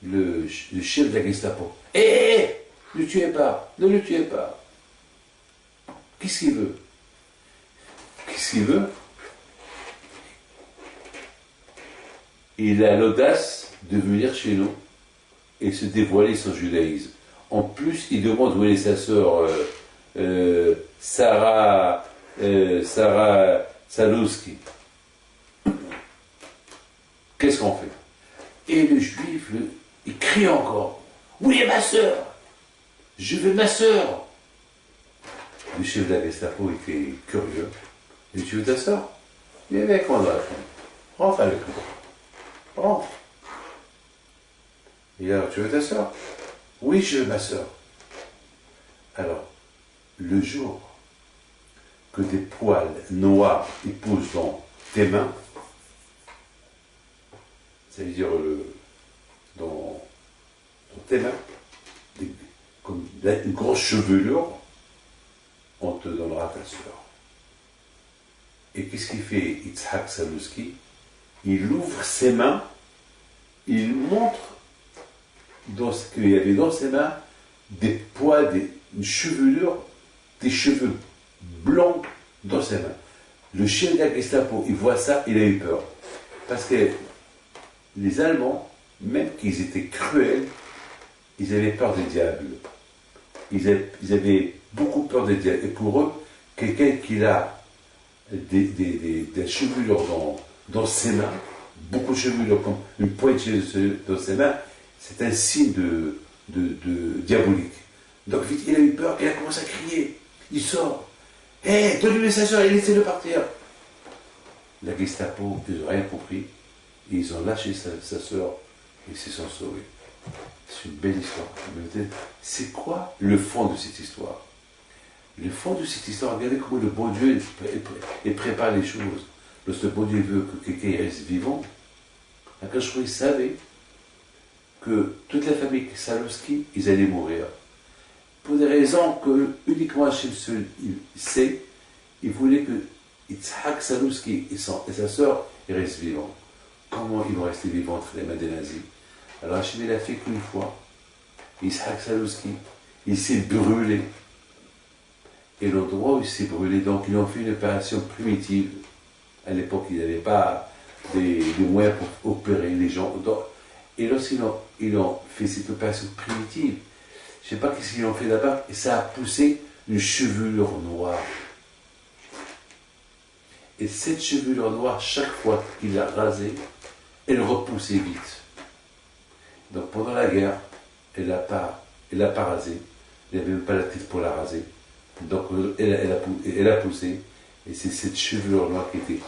le chef de la Gestapo. Ne le tuez pas, ne le tuez pas. Qu'est-ce qu'il veut? Il a l'audace de venir chez nous et se dévoiler son judaïsme. En plus, il demande où est sa sœur Sarah Salouski. Qu'est-ce qu'on fait? Et le juif, il crie encore. Où est ma sœur? Je veux ma sœur. Le chef de la Gestapo était curieux. Il dit, tu veux ta sœur? Il est avec moi dans la chambre. Rentre avec moi. Rentre. Et alors, tu veux ta sœur? Oui, je veux ma sœur. Alors, le jour que des poils noirs ils poussent dans tes mains, ça veut dire dans tes mains, comme une grosse chevelure, on te donnera ta sœur. Et qu'est-ce qu'il fait Itzhak Salouski? il ouvre ses mains, il montre dans ce qu'il y avait dans ses mains des poils, une chevelure, des cheveux blancs dans ses mains. Le chef de la Gestapo, il voit ça, il a eu peur. Parce que les Allemands, même qu'ils étaient cruels, ils avaient peur des diables. Ils avaient beaucoup peur des diables. Et pour eux, quelqu'un qui a des chevelures dans ses mains, beaucoup de chevelures, comme une poignée dans ses mains, c'est un signe de diabolique. Donc vite, il a eu peur, il a commencé à crier. Il sort. Hé, donnez-lui sa soeur et laissez-le partir. La Gestapo, ils n'ont rien compris. Et ils ont lâché sa soeur et ils se sont sauvés. C'est une belle histoire. C'est quoi le fond de cette histoire? Le fond de cette histoire, regardez comment le bon Dieu il prépare les choses. Lorsque le bon Dieu veut que quelqu'un reste vivant, Akash Baruch Hu savait que toute la famille Saluski, ils allaient mourir. Pour des raisons que uniquement Hachem seul il sait, il voulait que Yitzhak Saluski et sa sœur restent vivants. Comment ils vont rester vivants entre les mains des nazis? Alors Hachem l'a fait qu'une fois. Yitzhak Saluski, il s'est brûlé. Et l'endroit où il s'est brûlé, donc ils ont fait une opération primitive. À l'époque, ils n'avaient pas des moyens pour opérer les gens. Et lorsqu'ils ont fait cette opération primitive, je ne sais pas ce qu'ils ont fait là-bas, et ça a poussé une chevelure noire. Et cette chevelure noire, chaque fois qu'il l'a rasée, elle repoussait vite. Donc pendant la guerre, elle n'a pas rasé. Il n'y avait même pas la tête pour la raser. Donc elle a poussé. Et c'est cette chevelure noire qui était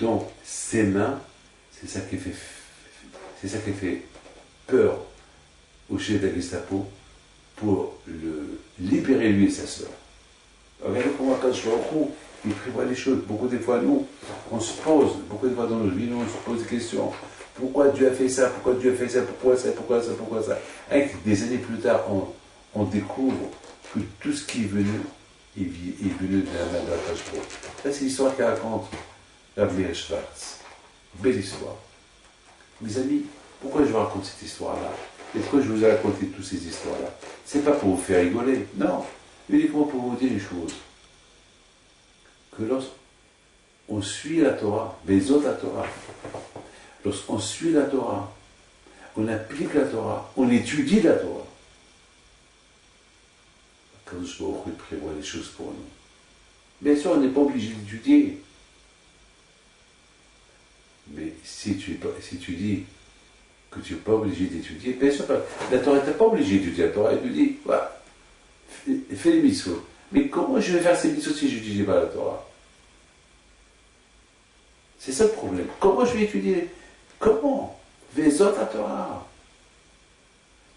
dans ses mains. C'est ça qui fait peur au chef de la Gestapo pour le libérer lui et sa sœur. Regardez comment Akadosh Baruch Hu, il prévoit les choses. Beaucoup de fois, nous, on se pose, beaucoup de fois dans notre vie, nous, on se pose des questions. Pourquoi Dieu a fait ça? Pourquoi Dieu a fait ça? Pourquoi ça? Pourquoi ça? Pourquoi ça? Et des années plus tard, on découvre que tout ce qui est venu est venu de la main d'Akadosh Baruch Hu. Ça, c'est l'histoire qu'elle raconte Rabbi Schwartz. Belle histoire. Mes amis, pourquoi je vous raconte cette histoire-là? Et pourquoi je vous ai raconté toutes ces histoires-là? C'est pas pour vous faire rigoler, non. Uniquement pour vous dire une chose. Que lorsqu'on suit la Torah, les autres la Torah, lorsqu'on suit la Torah, on applique la Torah, on étudie la Torah, Akadosh Baruch Hu prévoit les choses pour nous. Bien sûr, on n'est pas obligé d'étudier. Mais si tu dis que tu n'es pas obligé d'étudier, bien sûr, la Torah n'est pas obligée d'étudier. La Torah, elle te dit, voilà, fais les mitzvot. Mais comment je vais faire ces mitzvot si je n'étudie pas la Torah? C'est ça le problème. Comment je vais étudier? Comment? Les autres la Torah.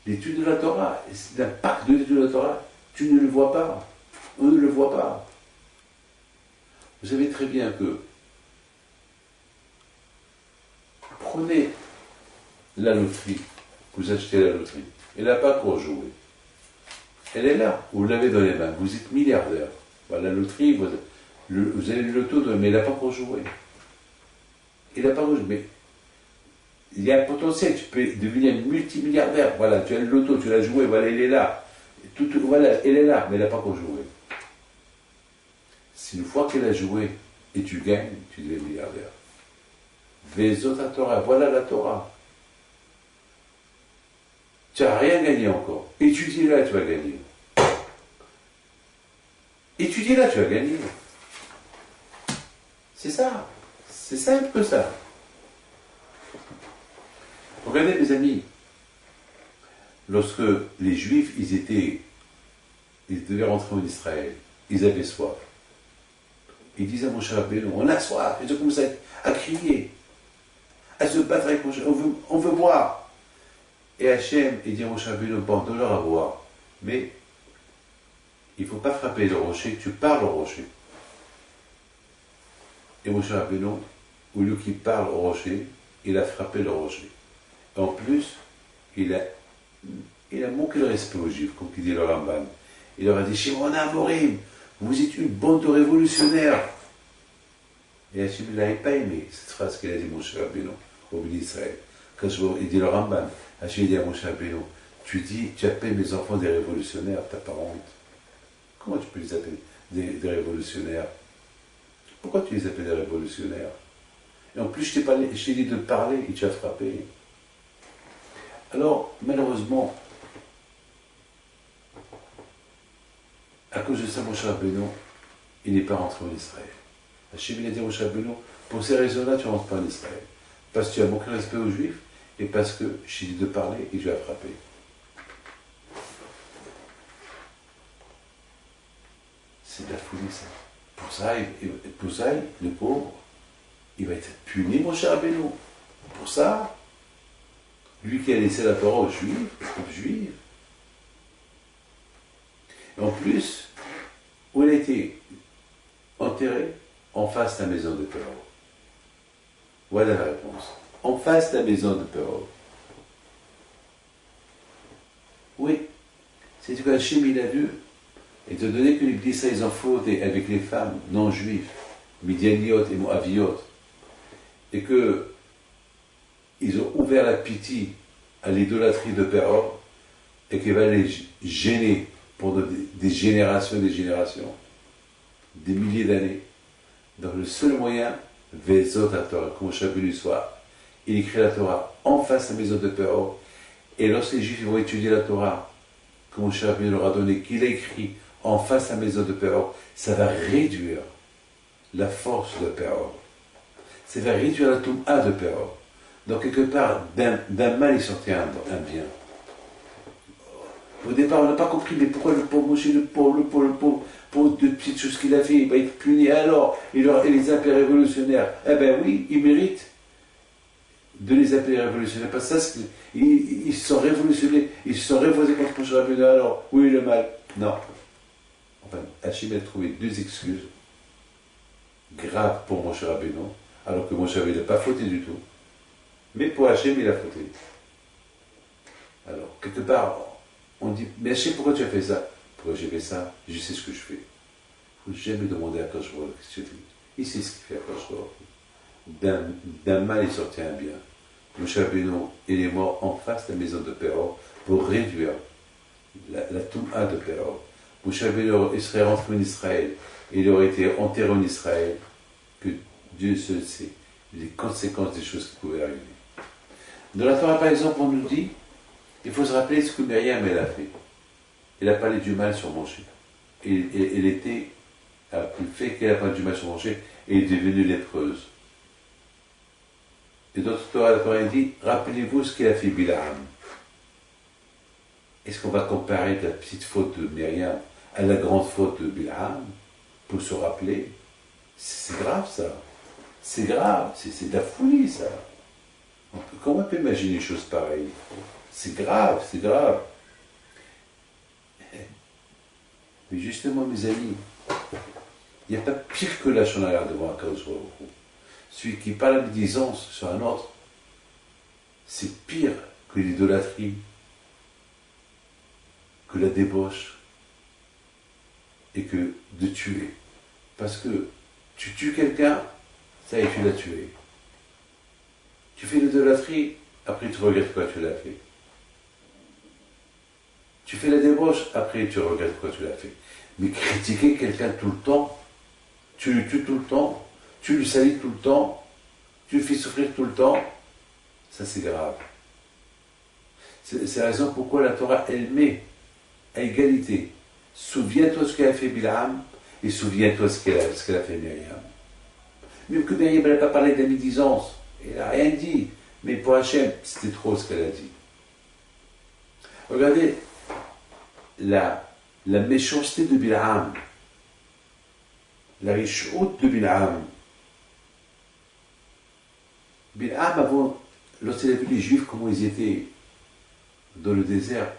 L'étude de la Torah, l'impact de l'étude de la Torah, tu ne le vois pas. On ne le voit pas. Vous savez très bien que prenez la loterie, vous achetez la loterie, elle n'a pas encore joué. Elle est là, vous l'avez dans les mains, vous êtes milliardaire. Ben, la loterie, vous avez le loto, mais elle n'a pas encore joué. Il n'a pas joué, mais il y a un potentiel, tu peux devenir multimilliardaire. Voilà, tu as le loto, tu l'as joué, voilà, elle est là. Voilà, elle est là, mais elle n'a pas encore joué. Si une fois qu'elle a joué et tu gagnes, tu deviens milliardaire. Les autres, la Torah, voilà la Torah. Tu n'as rien gagné encore. Étudie-la, tu vas gagner. Étudie-la, tu vas gagner. C'est ça. C'est simple que ça. Regardez, mes amis, lorsque les Juifs, ils devaient rentrer en Israël, ils avaient soif. Ils disaient à Moshe Rabbeinu, on a soif. Ils ont commencé à crier, à se battre avec Moshe, on veut boire. Et Hachem, il dit à Moshe Rabbeinu, bon, donne-leur à boire. Mais il ne faut pas frapper le rocher, tu parles au rocher. Et Moshe Rabbeinu, au lieu qu'il parle au rocher, il a frappé le rocher. En plus, il a manqué le respect aux Juifs, comme dit le Rambam. Il leur a dit, Shimon HaMorim, vous êtes une bande de révolutionnaires. Et Hachem, il n'avait pas aimé cette phrase qu'il a dit Moshe Rabbeinu au Béni Israël. Quand il dit le Ramban, Hachem dit à Moshe Rabbeinu, tu appelles mes enfants des révolutionnaires, t'as pas honte. Comment tu peux les appeler des révolutionnaires? Pourquoi tu les appelles des révolutionnaires? Et en plus, je t'ai dit de parler et tu as frappé. Alors, malheureusement, à cause de ça, Moshe Rabbeinu, il n'est pas rentré en Israël. Hachem, il a dit à Moshe Rabbeinu, pour ces raisons-là, tu ne rentres pas en Israël. Parce que tu as manqué de respect aux Juifs et parce que je t'ai dit de parler et tu as frappé. C'est de la folie, ça. Pour ça, le pauvre, il va être puni, Moshe Rabbeinu. Pour ça, lui qui a laissé la parole aux Juifs, aux Juifs. Et en plus, où il a été enterré? En face de la maison de Paro. Voilà la réponse. En face de la maison de Paro. Oui, c'est ce que Hachem il a vu. Étant donné que les Israël ils ont fauté avec les femmes non juives, Midianiot et Moaviot, et que ils ont ouvert la pitié à l'idolâtrie de Paro, et qu'il va les gêner pendant des générations et des générations, des milliers d'années. Donc le seul moyen, Vezot à Torah, comme Moshe Rabbeinu soit, il écrit la Torah en face de la maison de Paro, et lorsque les Juifs vont étudier la Torah, comme Moshe Rabbeinu leur a donné, qu'il a écrit en face de la maison de Paro, ça va réduire la force de Paro. Ça va réduire la Touma de Paro. Donc quelque part, d'un mal il sortait un bien. Au départ, on n'a pas compris, mais pourquoi le pauvre Moshe, le pauvre, pour de petites choses qu'il a fait, il va être puni. Alors, il les appelle révolutionnaires. Eh ben oui, il mérite de les appeler révolutionnaires. Parce que ça, ils se sont révolutionnés, ils se sont révoltés contre Moshe Rabbeinu. Alors, oui, le mal. Non. Enfin, Hachem a trouvé deux excuses graves pour Moshe Rabbeinu, alors que Moshe Rabbeinu n'a pas fauté du tout. Mais pour Hachem, il a fauté. Alors, quelque part, on dit, mais Hachem, pourquoi tu as fait ça? Pourquoi j'ai fait ça? Je sais ce que je fais. Il ne faut jamais demander à Akadosh Baruch Hu ce que tu fais. Il sait ce qu'il fait à Akadosh Baruch Hu. D'un mal, il sortit un bien. Moshe Rabbeinu, il est mort en face de la maison de Paro pour réduire la Touma de Paro. Moshe Rabbeinu, il serait rentré en Israël, et il aurait été enterré en Israël, que Dieu seul sait les conséquences des choses qui pouvaient arriver. Dans la Torah, par exemple, on nous dit, il faut se rappeler ce que Myriam elle a fait. Elle a parlé du mal sur Moshe. Et elle était, le fait qu'elle a parlé du mal sur Moshe, elle est devenue lépreuse. Et d'autres Torah, la Torah dit, rappelez-vous ce qu'il a fait Bilam. Est-ce qu'on va comparer la petite faute de Myriam à la grande faute de Bilam pour se rappeler? C'est grave ça. C'est grave, c'est de la folie ça. Comment on peut imaginer une chose pareille? C'est grave, c'est grave. Mais justement, mes amis, il n'y a pas pire que la chanarière devant Akadosh Baruch Hu. Celui qui parle la médisance sur un autre, c'est pire que l'idolâtrie, que la débauche, et que de tuer. Parce que tu tues quelqu'un, ça y est, tu l'as tué. Tu fais l'idolâtrie, après tu regrettes quoi tu l'as fait. Tu fais la débauche, après tu regrettes quoi tu l'as fait. Mais critiquer quelqu'un tout le temps, tu le tues tout le temps, tu lui salis tout le temps, tu le fais souffrir tout le temps, ça c'est grave. C'est la raison pourquoi la Torah, elle met à égalité. Souviens-toi ce qu'elle a fait Bilam et souviens-toi ce qu'elle a fait Myriam. Même que Myriam n'a pas parlé de la médisance, elle n'a rien dit, mais pour Hachem, c'était trop ce qu'elle a dit. Regardez la méchanceté de Bilam, la richoute de Bilam. Bilam, avant, lorsqu'il a vu les Juifs, comment ils étaient dans le désert,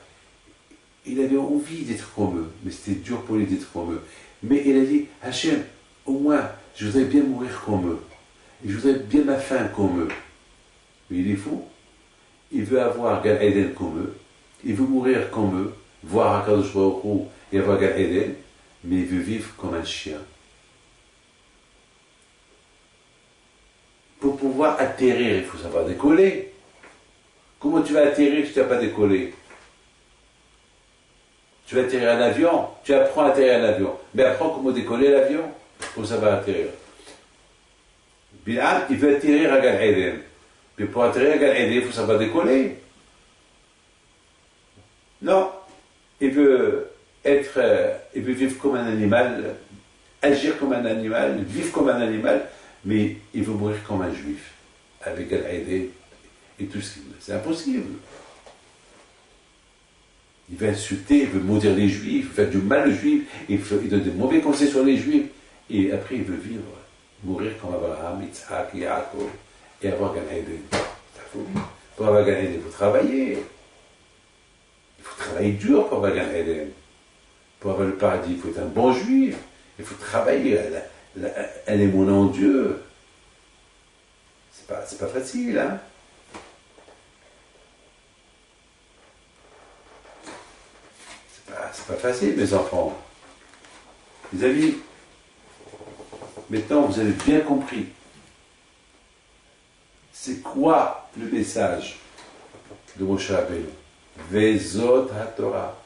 il avait envie d'être comme eux, mais c'était dur pour lui d'être comme eux. Mais il a dit, Hachem, au moins, je voudrais bien mourir comme eux. Et je voudrais bien ma fin comme eux. Mais il est fou. Il veut avoir Gan Eden comme eux. Il veut mourir comme eux, voir Akadosh Baruch Hu et avoir Gan Eden, mais il veut vivre comme un chien. pouvoir atterrir, il faut savoir décoller. Comment tu vas atterrir si tu n'as pas décollé? Tu vas atterrir un avion, tu apprends à atterrir un avion. Mais apprends comment décoller l'avion pour savoir atterrir. Bilal, il veut atterrir à Gan Eden. Mais pour atterrir à Gan Eden, il faut savoir décoller. Non. Il veut vivre comme un animal, agir comme un animal, vivre comme un animal, mais il veut mourir comme un juif, avec Gan Eden et tout ce qu'il veut. C'est impossible. Il veut insulter, il veut maudire les juifs, il veut faire du mal aux juifs, il donne des mauvais conseils sur les juifs, et après il veut vivre, mourir comme Abraham, Yitzhak, Yaakov, et avoir Gan Eden. Pour avoir Gan Eden, il faut travailler. Il faut travailler dur pour avoir Gan Eden. Pour avoir le paradis, il faut être un bon juif. Il faut travailler. Elle est mon nom Dieu. C'est pas facile, hein? C'est pas facile, mes enfants. Les amis, maintenant vous avez bien compris. C'est quoi le message de Moshe Rabbeinu? Vezot HaTorah.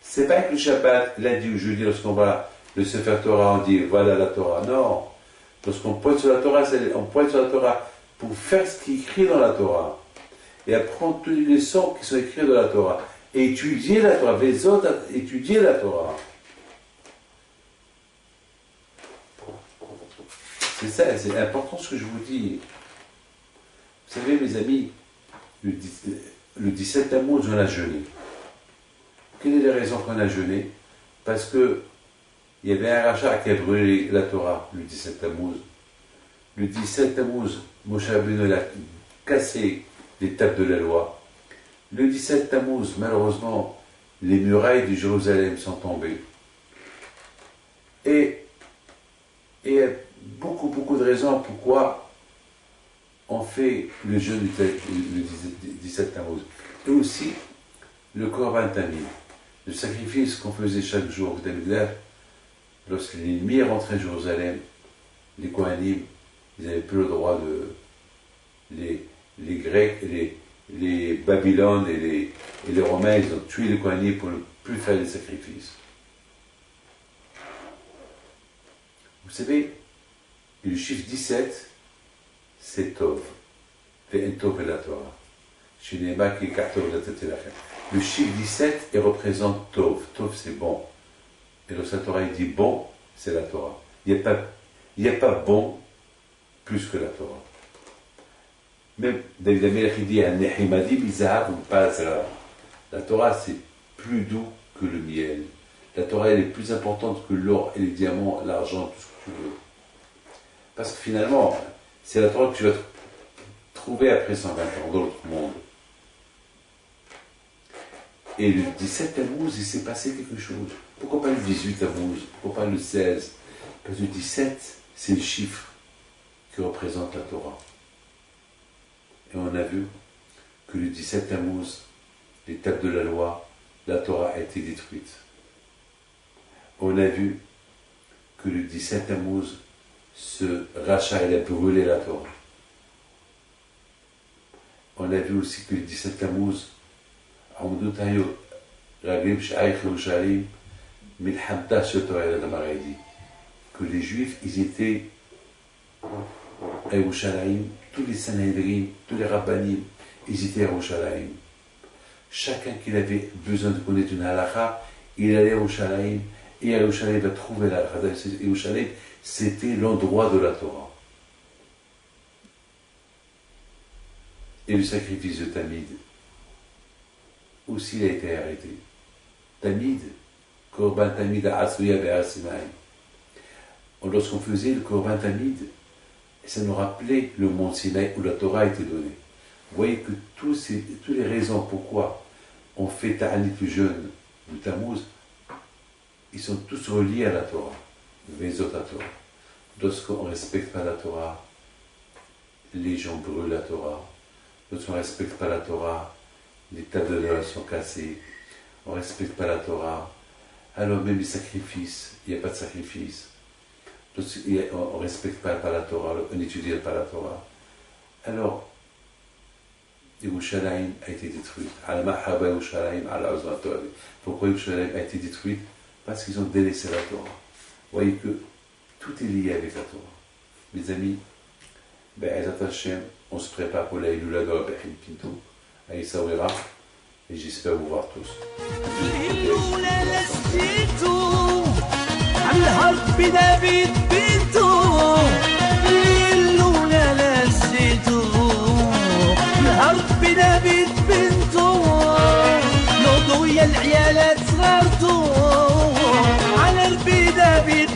C'est pas que le Shabbat, lundi ou jeudi, lorsqu'on va le Sefer Torah, on dit voilà la Torah. Non. Lorsqu'on pointe sur la Torah, on pointe sur la Torah pour faire ce qui est écrit dans la Torah. Et apprendre tous les leçons qui sont écrites dans la Torah. Et étudier la Torah. Vezot, étudier la Torah. C'est ça, c'est important ce que je vous dis. Vous savez, mes amis, le 17 Tammuz, on a jeûné. Quelle est la raison qu'on a jeûné? Parce que il y avait un rachat qui a brûlé la Torah le 17 Tammuz. Le 17 Tammuz, Moshe Rabbeinu a cassé les tables de la loi. Le 17 Tammuz, malheureusement, les murailles de Jérusalem sont tombées. Et il y a beaucoup de raisons pourquoi on fait le jeûne du 17 Tammuz. Et aussi, le Korban Tamid, le sacrifice qu'on faisait chaque jour au Tamid, lorsque l'ennemi est rentré à Jérusalem, les Kohanim, ils n'avaient plus le droit de... Les Grecs, les Babylones et les Romains, ils ont tué les Kohanim pour ne plus faire les sacrifices. Vous savez, le chiffre 17, c'est Tov. Tov et la Torah. Le chiffre 17, il représente Tov. Tov, c'est bon. Et lorsque la Torah, il dit bon, c'est la Torah. Il n'y a pas bon plus que la Torah. Même David Amelech, il dit la Torah, c'est plus doux que le miel. La Torah, elle est plus importante que l'or et les diamants, l'argent, tout ce que tu veux. Parce que finalement, c'est la Torah que tu vas trouver après 120 ans dans l'autre monde. Et le 17 Tammuz, il s'est passé quelque chose. Pourquoi pas le 18 Tammuz? Pourquoi pas le 16? Parce que le 17, c'est le chiffre qui représente la Torah. Et on a vu que le 17 Tammuz, les tables de la loi, la Torah a été détruite. On a vu que le 17 Tammuz, ce rachat, il a brûlé la Torah. On a vu aussi que le 17 Tammuz, que les Juifs, ils étaient à Yerushalayim, tous les Sanhedrin, tous les Rabbanim, ils étaient à Yerushalayim. Chacun qui avait besoin de connaître une halakha, il allait à Yerushalayim, et à Yerushalayim, il va trouver la halakha. Yerushalayim, c'était l'endroit de la Torah. Et le sacrifice de Tamid, aussi il a été arrêté. Tamid, Korban Tamid à Asuya Be'ar Sinaï. Lorsqu'on faisait le Korban Tamid, ça nous rappelait le mont Sinaï où la Torah a été donnée. Vous voyez que toutes les raisons pourquoi on fait Ta'anit le jeûne du Tammuz, ils sont tous reliés à la Torah. Vezot HaTorah. Lorsqu'on ne respecte pas la Torah, les gens brûlent la Torah. Lorsqu'on ne respecte pas la Torah, les tables de la loi sont cassées. On ne respecte pas la Torah. Alors même les sacrifices, il n'y a pas de sacrifice. On ne respecte pas la Torah, on n'étudie pas la Torah. Alors, Yerushalayim a été détruite. Al-Mahaba Yerushalayim, Al-Azma Torah. Pourquoi Yerushalayim a été détruite? Parce qu'ils ont délaissé la Torah. Vous voyez que tout est lié avec la Torah. Mes amis, Be'ezat Hashem, on se prépare pour la Iloula de Rabbi Pinto à Essaouira, et j'espère vous voir tous. بنبيت بنتو نوضو يا العيالات صغرتو على ربي دافيد